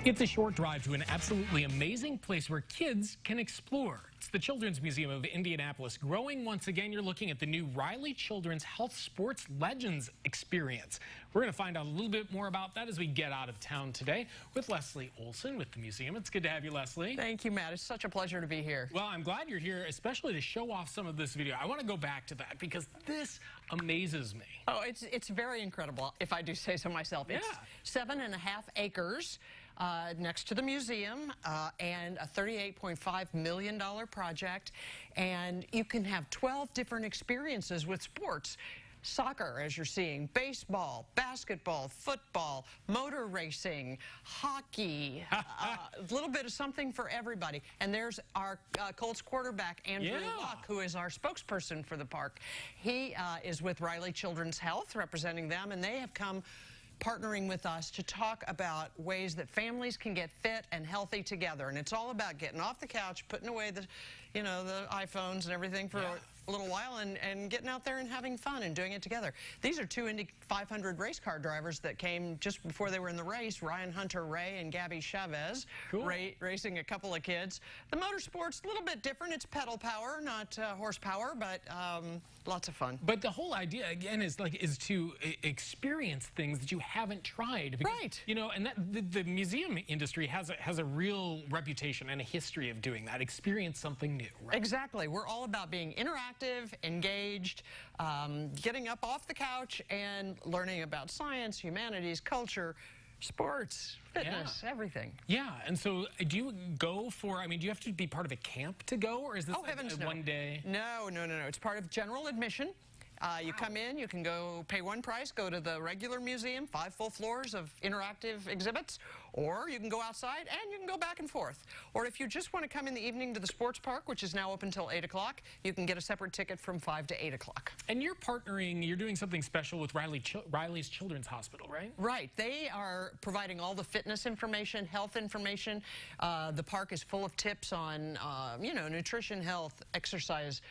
It's a short drive to an absolutely amazing place where kids can explore. It's the Children's Museum of Indianapolis. Growing once again, you're looking at the new Riley Children's Health Sports Legends experience. We're going to find out a little bit more about that as we get out of town today with Leslie Olson with the museum. It's good to have you, Leslie. Thank you, Matt. It's such a pleasure to be here. Well, I'm glad you're here, especially to show off some of this video. I want to go back to that because this amazes me. Oh, it's very incredible, if I do say so myself. Yeah. It's 7.5 acres. Next to the museum, and a $38.5 million project, and you can have 12 different experiences with sports. Soccer, as you're seeing, baseball, basketball, football, motor racing, hockey, a little bit of something for everybody. And there's our Colts quarterback, Andrew Luck, who is our spokesperson for the park. He is with Riley Children's Health, representing them, and they have come partnering with us to talk about ways that families can get fit and healthy together. And it's all about getting off the couch, putting away the, the iPhones and everything for a little while and getting out there and having fun and doing it together. These are two Indy 500 race car drivers that came just before they were in the race, Ryan Hunter-Ray and Gabby Chavez, racing a couple of kids. The motorsport's a little bit different. It's pedal power, not horsepower, but lots of fun. But the whole idea, again, is to experience things that you haven't tried. Because, right. And the museum industry has a real reputation and a history of doing that. Experience something new, right? Exactly. We're all about being interactive, engaged, getting up off the couch and learning about science, humanities, culture, sports, fitness, everything. Yeah, and so do you go for, do you have to be part of a camp to go, or is this one day? No. It's part of general admission. You come in, you can go pay one price, go to the regular museum, 5 full floors of interactive exhibits, or you can go outside and you can go back and forth. Or if you just want to come in the evening to the sports park, which is now open till 8 o'clock, you can get a separate ticket from 5 to 8 o'clock. And you're partnering, you're doing something special with Riley's Children's Hospital, right? Right. They are providing all the fitness information, health information. The park is full of tips on, nutrition, health, exercise,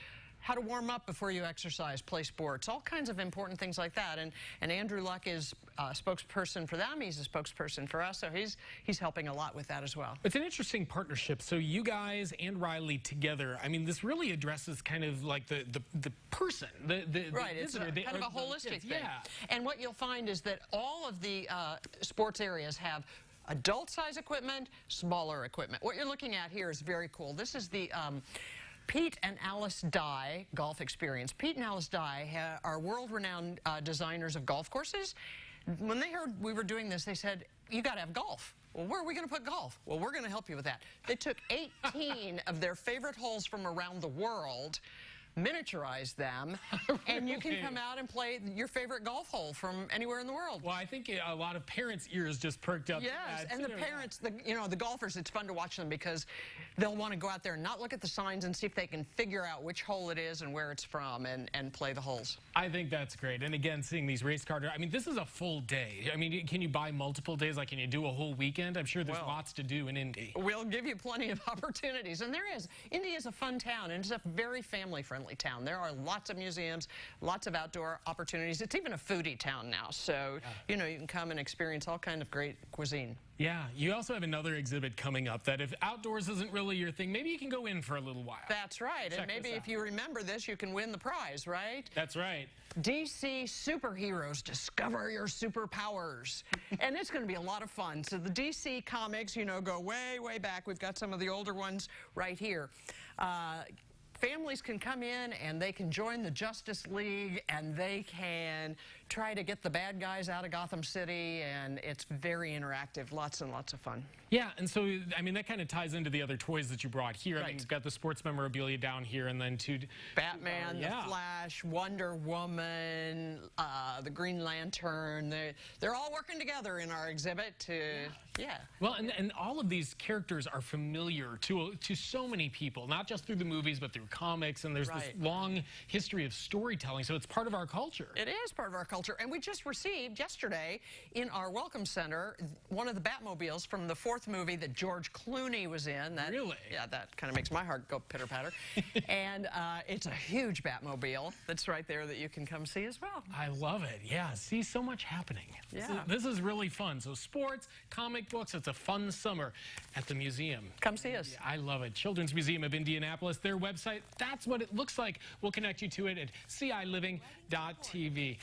how to warm up before you exercise, play sports, all kinds of important things like that. And Andrew Luck is a spokesperson for them. He's a spokesperson for us, so he's helping a lot with that as well. It's an interesting partnership. So you guys and Riley together, this really addresses kind of like the person, the visitor. It's kind of a holistic thing. Yeah. And what you'll find is that all of the sports areas have adult-size equipment, smaller equipment. What you're looking at here is very cool. This is the Pete and Alice Dye golf experience. Pete and Alice Dye are world-renowned designers of golf courses. When they heard we were doing this, they said, you got to have golf. Well, where are we going to put golf? Well, we're going to help you with that. They took 18 of their favorite holes from around the world, miniaturized them, and you can come out and play your favorite golf hole from anywhere in the world. Well, I think a lot of parents' ears just perked up. Yes, and the parents, the golfers, it's fun to watch them because they'll want to go out there and not look at the signs and see if they can figure out which hole it is and where it's from and play the holes. I think that's great. And again, seeing these race car, this is a full day. Can you buy multiple days? Like, can you do a whole weekend? I'm sure there's lots to do in Indy. We'll give you plenty of opportunities, and there is. Indy is a fun town, and it's a very family-friendly town. There are lots of museums, lots of outdoor opportunities. It's even a foodie town now, so you can come and experience all kinds of great cuisine. Yeah, you also have another exhibit coming up that if outdoors isn't really your thing, maybe you can go in for a little while. That's right, and maybe if you remember this, you can win the prize, right? That's right. DC Superheroes, Discover Your Superpowers. And it's going to be a lot of fun. So the DC comics, go way, way back. We've got some of the older ones right here. Families can come in and they can join the Justice League and they can try to get the bad guys out of Gotham City, and it's very interactive, lots and lots of fun. Yeah, and so, that kind of ties into the other toys that you brought here. Right. You've got the sports memorabilia down here, and then Batman, the Flash, Wonder Woman, the Green Lantern. They're all working together in our exhibit to, Well, and all of these characters are familiar to so many people, not just through the movies, but through comics, and there's this long history of storytelling, so it's part of our culture. It is part of our culture. culture. And we just received yesterday in our Welcome Center one of the Batmobiles from the 4th movie that George Clooney was in. Really? Yeah, that kind of makes my heart go pitter-patter. And it's a huge Batmobile that's right there that you can come see as well. I love it. Yeah, see, so much happening. Yeah. This is really fun. So sports, comic books, it's a fun summer at the museum. Come see us. I love it. Children's Museum of Indianapolis, their website, that's what it looks like. We'll connect you to it at ciliving.tv.